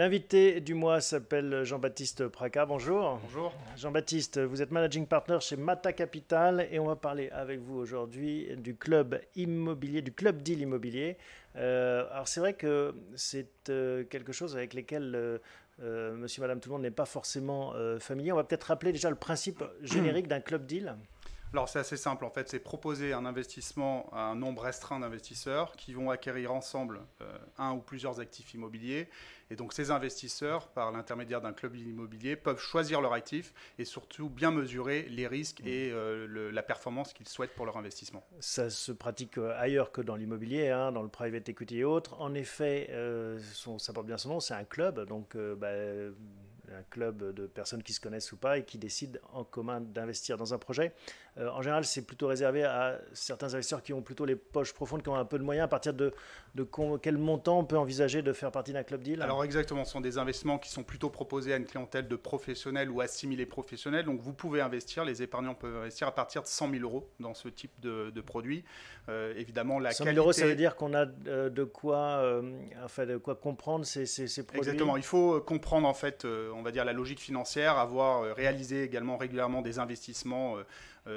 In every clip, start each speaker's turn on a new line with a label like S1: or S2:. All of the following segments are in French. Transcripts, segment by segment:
S1: L'invité du mois s'appelle Jean-Baptiste Praca. Bonjour.
S2: Bonjour.
S1: Jean-Baptiste, vous êtes managing partner chez Mata Capital et on va parler avec vous aujourd'hui du club immobilier, du club deal immobilier. Alors c'est vrai que c'est quelque chose avec lequel monsieur, madame, tout le monde n'est pas forcément familier. On va peut-être rappeler déjà le principe générique d'un club deal.
S2: Alors c'est assez simple en fait, c'est proposer un investissement à un nombre restreint d'investisseurs qui vont acquérir ensemble un ou plusieurs actifs immobiliers. Et donc ces investisseurs, par l'intermédiaire d'un club immobilier, peuvent choisir leur actif et surtout bien mesurer les risques et la performance qu'ils souhaitent pour leur investissement.
S1: Ça se pratique ailleurs que dans l'immobilier, hein, dans le private equity et autres. En effet, ça porte bien son nom, c'est un club, donc un club de personnes qui se connaissent ou pas et qui décident en commun d'investir dans un projet. En général, c'est plutôt réservé à certains investisseurs qui ont plutôt les poches profondes, qui ont un peu de moyens. À partir de quel montant on peut envisager de faire partie d'un club deal?
S2: Alors exactement, ce sont des investissements qui sont plutôt proposés à une clientèle de professionnels ou assimilés professionnels. Donc vous pouvez investir, les épargnants peuvent investir à partir de 100 000 euros dans ce type de produit. Évidemment, la
S1: 100 000 euros, ça veut dire qu'on a de quoi comprendre ces produits.
S2: Exactement, il faut comprendre en fait, on va dire la logique financière, avoir réalisé également régulièrement des investissements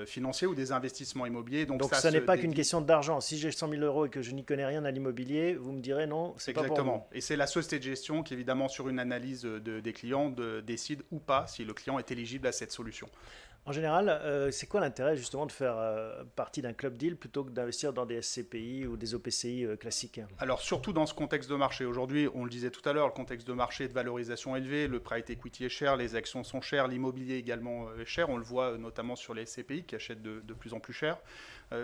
S2: financiers ou des investissements immobiliers.
S1: Donc ça n'est pas qu'une question d'argent. Si j'ai 100 000 euros et que je n'y connais rien à l'immobilier, vous me direz non, c'est pas pour vous.
S2: Exactement. Et c'est la société de gestion qui, évidemment, sur une analyse des clients, décide ou pas si le client est éligible à cette solution.
S1: En général, c'est quoi l'intérêt justement de faire partie d'un club deal plutôt que d'investir dans des SCPI ou des OPCI classiques?
S2: Alors surtout dans ce contexte de marché. Aujourd'hui, on le disait tout à l'heure, le contexte de marché de valorisation élevée, le private equity est cher, les actions sont chères, l'immobilier également est cher. On le voit notamment sur les SCPI qui achètent de plus en plus cher.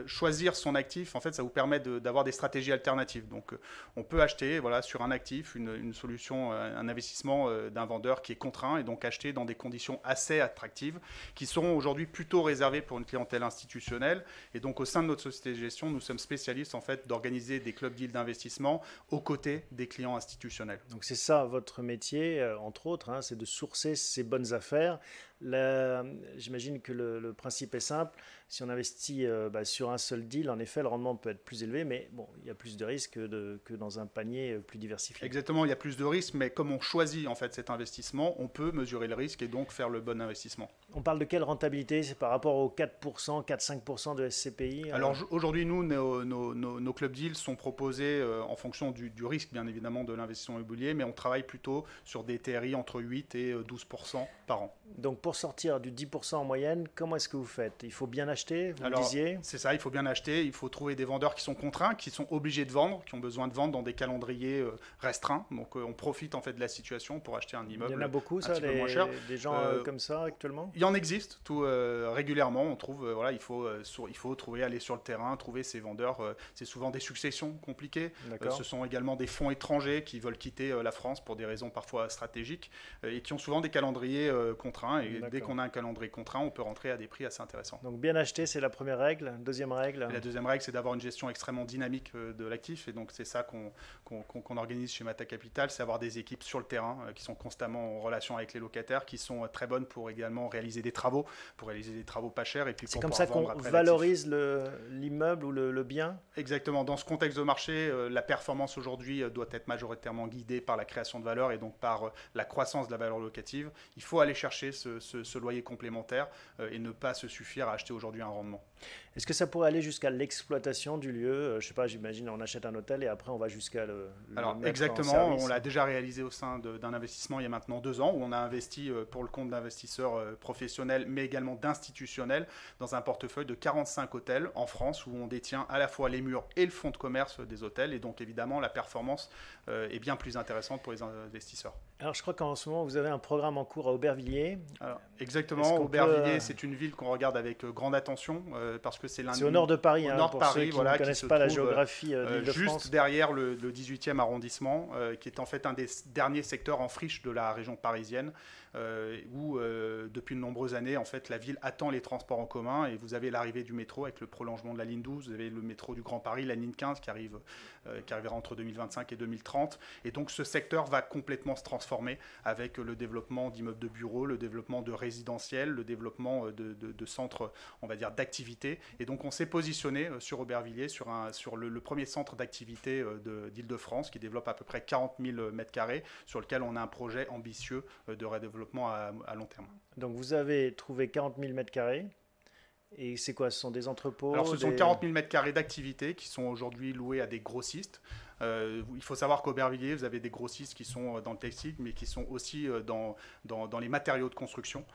S2: Choisir son actif, en fait, ça vous permet d'avoir des stratégies alternatives. Donc on peut acheter sur un actif une solution, un investissement d'un vendeur qui est contraint et donc acheter dans des conditions assez attractives qui sont aujourd'hui plutôt réservées pour une clientèle institutionnelle. Et donc au sein de notre société de gestion, nous sommes spécialistes en fait d'organiser des clubs deals d'investissement aux côtés des clients institutionnels.
S1: Donc c'est ça votre métier, entre autres, hein, c'est de sourcer ces bonnes affaires. J'imagine que le principe est simple. Si on investit sur un seul deal, en effet, le rendement peut être plus élevé, mais bon, il y a plus de risques que dans un panier plus diversifié.
S2: Exactement, il y a plus de risques, mais comme on choisit en fait cet investissement, on peut mesurer le risque et donc faire le bon investissement.
S1: On parle de quelle rentabilité? C'est par rapport aux 4%, 4-5% de SCPI?
S2: Alors aujourd'hui, nous, nos club deals sont proposés en fonction du risque, bien évidemment, de l'investissement immobilier, mais on travaille plutôt sur des TRI entre 8 et 12% par an.
S1: Donc pour sortir du 10% en moyenne, comment est-ce que vous faites? Il faut bien acheter, vous le disiez?
S2: C'est ça, il faut bien acheter, il faut trouver des vendeurs qui sont contraints, qui sont obligés de vendre, qui ont besoin de vendre dans des calendriers restreints. Donc on profite en fait de la situation pour acheter un immeuble.
S1: Il y en a beaucoup, ça,
S2: moins cher.
S1: Des gens comme ça actuellement?
S2: Il y en existe régulièrement. On trouve, il faut trouver, aller sur le terrain, trouver ces vendeurs. C'est souvent des successions compliquées. Ce sont également des fonds étrangers qui veulent quitter la France pour des raisons parfois stratégiques et qui ont souvent des calendriers contraints. Et dès qu'on a un calendrier contraint, on peut rentrer à des prix assez intéressants.
S1: Donc bien acheter, c'est la première règle. Deuxième règle?
S2: Et la deuxième règle, c'est d'avoir une gestion extrêmement dynamique de l'actif. Et donc c'est ça qu'on organise chez Mata Capital, c'est avoir des équipes sur le terrain qui sont constamment en relation avec les locataires, qui sont très bonnes pour également réaliser des travaux, pas chers. Et puis
S1: c'est comme ça qu'on valorise l'immeuble ou le bien?
S2: Exactement. Dans ce contexte de marché, la performance aujourd'hui doit être majoritairement guidée par la création de valeur et donc par la croissance de la valeur locative. Il faut aller chercher ce loyer complémentaire et ne pas se suffire à acheter aujourd'hui un rendement.
S1: Est-ce que ça pourrait aller jusqu'à l'exploitation du lieu? Je ne sais pas, j'imagine on achète un hôtel et après on va jusqu'à le
S2: Alors
S1: mettre
S2: exactement,
S1: en service.
S2: On l'a déjà réalisé au sein d'un investissement il y a maintenant 2 ans où on a investi pour le compte d'investisseurs professionnels mais également d'institutionnels dans un portefeuille de 45 hôtels en France où on détient à la fois les murs et le fonds de commerce des hôtels et donc évidemment la performance est bien plus intéressante pour les investisseurs.
S1: Alors je crois qu'en ce moment vous avez un programme en cours à Aubervilliers.
S2: Alors, exactement, Aubervilliers c'est une ville qu'on regarde avec grande attention parce que c'est
S1: au nord de Paris,
S2: au nord de Paris,
S1: ceux qui ne connaissent pas la géographie d'Île-de-France.
S2: Juste derrière le 18e arrondissement, qui est en fait un des derniers secteurs en friche de la région parisienne, où depuis de nombreuses années, en fait, la ville attend les transports en commun et vous avez l'arrivée du métro avec le prolongement de la ligne 12, vous avez le métro du Grand Paris, la ligne 15 qui arrivera entre 2025 et 2030. Et donc ce secteur va complètement se transformer avec le développement d'immeubles de bureaux, le développement de résidentiels, le développement de centres, on va dire, d'activité. Et donc on s'est positionné sur Aubervilliers, sur le premier centre d'activité d'Île-de-France qui développe à peu près 40 000 m², sur lequel on a un projet ambitieux de redéveloppement à long terme.
S1: Donc vous avez trouvé 40 000 m². Et c'est quoi? Ce sont des entrepôts?
S2: Alors ce sont 40 000 m² d'activité qui sont aujourd'hui loués à des grossistes. Il faut savoir qu'Aubervilliers, vous avez des grossistes qui sont dans le textile, mais qui sont aussi dans les matériaux de construction.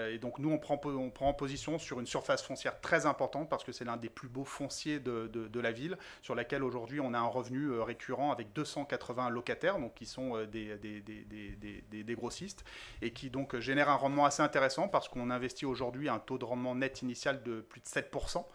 S2: Et donc nous, on prend en position sur une surface foncière très importante parce que c'est l'un des plus beaux fonciers de la ville, sur laquelle aujourd'hui on a un revenu récurrent avec 280 locataires, donc qui sont des grossistes, et qui donc génèrent un rendement assez intéressant parce qu'on investit aujourd'hui un taux de rendement net initial de plus de 7%.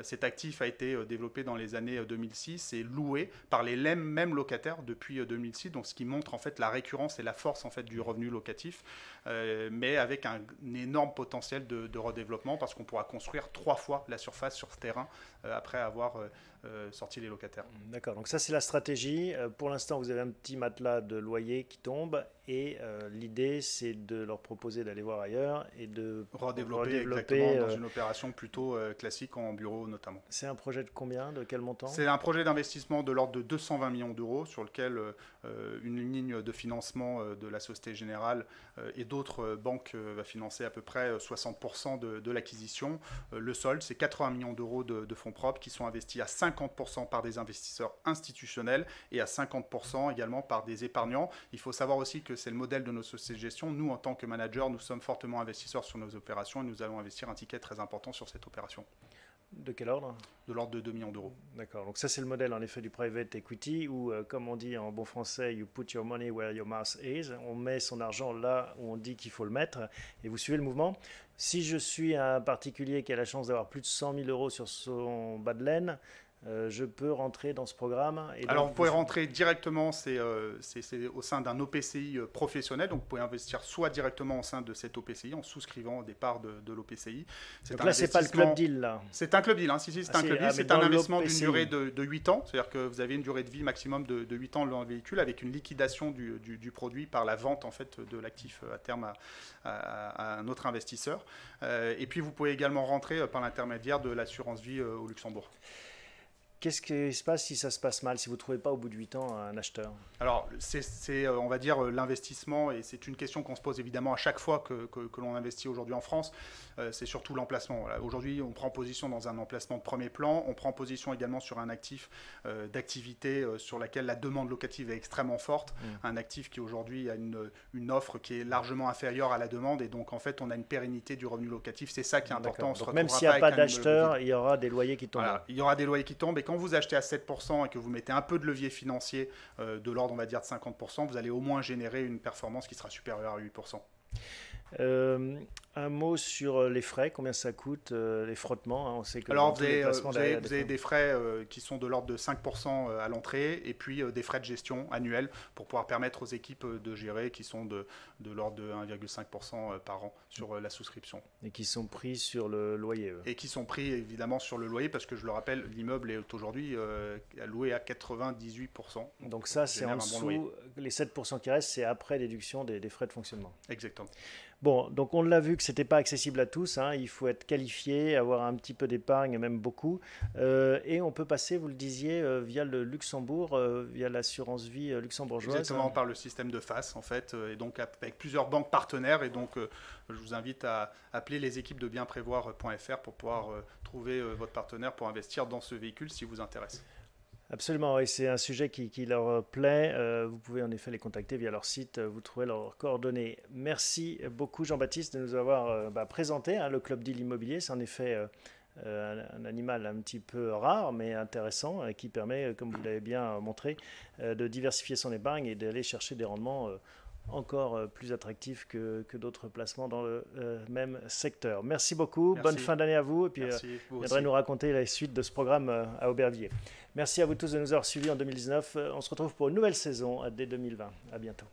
S2: Cet actif a été développé dans les années 2006 et loué par les mêmes locataires depuis 2006, donc ce qui montre en fait la récurrence et la force en fait du revenu locatif, mais avec un énorme potentiel de redéveloppement parce qu'on pourra construire 3 fois la surface sur ce terrain après avoir sorti les locataires.
S1: D'accord, donc ça c'est la stratégie. Pour l'instant, vous avez un petit matelas de loyer qui tombe et l'idée c'est de leur proposer d'aller voir ailleurs et de
S2: redévelopper exactement dans une opération plutôt classique en bureau notamment.
S1: C'est un projet de combien? De quel montant?
S2: C'est un projet d'investissement de l'ordre de 220 millions d'euros sur lequel une ligne de financement de la Société Générale et d'autres banques va financer à peu près 60% de l'acquisition. Le solde, c'est 80 millions d'euros de fonds propres qui sont investis à 50% par des investisseurs institutionnels et à 50% également par des épargnants. Il faut savoir aussi que c'est le modèle de nos sociétés de gestion. Nous, en tant que managers, nous sommes fortement investisseurs sur nos opérations et nous allons investir un ticket très important sur cette opération.
S1: De quel ordre?
S2: De l'ordre de 2 millions d'euros.
S1: D'accord, donc ça c'est le modèle en effet du private equity où, comme on dit en bon français, you put your money where your mouth is, on met son argent là où on dit qu'il faut le mettre et vous suivez le mouvement. Si je suis un particulier qui a la chance d'avoir plus de 100 000 euros sur son bas de laine, je peux rentrer dans ce programme.
S2: Alors vous pouvez rentrer directement, c'est au sein d'un OPCI professionnel, donc vous pouvez investir soit directement au sein de cet OPCI en souscrivant des parts de l'OPCI.
S1: Donc là, c'est pas le club deal là.
S2: C'est un club deal, hein. C'est un club deal, c'est un investissement d'une durée de 8 ans, c'est-à-dire que vous avez une durée de vie maximum de 8 ans dans le véhicule avec une liquidation du produit par la vente en fait de l'actif à terme à un autre investisseur. Et puis vous pouvez également rentrer par l'intermédiaire de l'assurance vie au Luxembourg.
S1: Qu'est-ce qui se passe si ça se passe mal, si vous ne trouvez pas au bout de 8 ans un acheteur?
S2: Alors, c'est on va dire, l'investissement, et c'est une question qu'on se pose évidemment à chaque fois que l'on investit aujourd'hui en France, c'est surtout l'emplacement. Voilà. Aujourd'hui, on prend position dans un emplacement de premier plan, on prend position également sur un actif d'activité sur laquelle la demande locative est extrêmement forte, un actif qui aujourd'hui a une offre qui est largement inférieure à la demande, et donc en fait, on a une pérennité du revenu locatif, c'est ça qui est important.
S1: Donc même s'il n'y a pas d'acheteur, il y aura des loyers qui tombent.
S2: Voilà, il y aura des loyers qui tombent, et quand vous achetez à 7% et que vous mettez un peu de levier financier de l'ordre, on va dire, de 50%, vous allez au moins générer une performance qui sera supérieure à 8%.
S1: Un mot sur les frais, combien ça coûte, les frottements, hein, on sait que
S2: alors vous avez des frais qui sont de l'ordre de 5% à l'entrée et puis des frais de gestion annuels pour pouvoir permettre aux équipes de gérer qui sont de l'ordre de 1,5% par an sur la souscription.
S1: Et qui sont pris sur le loyer.
S2: Et qui sont pris évidemment sur le loyer parce que je le rappelle, l'immeuble est aujourd'hui loué à 98%.
S1: Donc ça c'est en dessous, les 7% qui restent c'est après déduction des frais de fonctionnement.
S2: Exactement.
S1: Bon, donc on l'a vu que ce n'était pas accessible à tous, hein. Il faut être qualifié, avoir un petit peu d'épargne, même beaucoup. Et on peut passer, vous le disiez, via le Luxembourg, via l'assurance vie luxembourgeoise.
S2: Exactement, par le système de FAS, en fait, et donc avec plusieurs banques partenaires. Et donc, je vous invite à appeler les équipes de bienprévoir.fr pour pouvoir trouver votre partenaire pour investir dans ce véhicule si vous intéresse.
S1: Absolument, et c'est un sujet qui leur plaît. Vous pouvez en effet les contacter via leur site, vous trouvez leurs coordonnées. Merci beaucoup Jean-Baptiste de nous avoir présenté le Club Deal Immobilier. C'est en effet un animal un petit peu rare mais intéressant qui permet, comme vous l'avez bien montré, de diversifier son épargne et d'aller chercher des rendements encore plus attractifs que d'autres placements dans le même secteur. Merci beaucoup, bonne fin d'année à vous et puis vous viendrez nous raconter la suite de ce programme à Aubervilliers. Merci à vous tous de nous avoir suivis en 2019. On se retrouve pour une nouvelle saison dès 2020. À bientôt.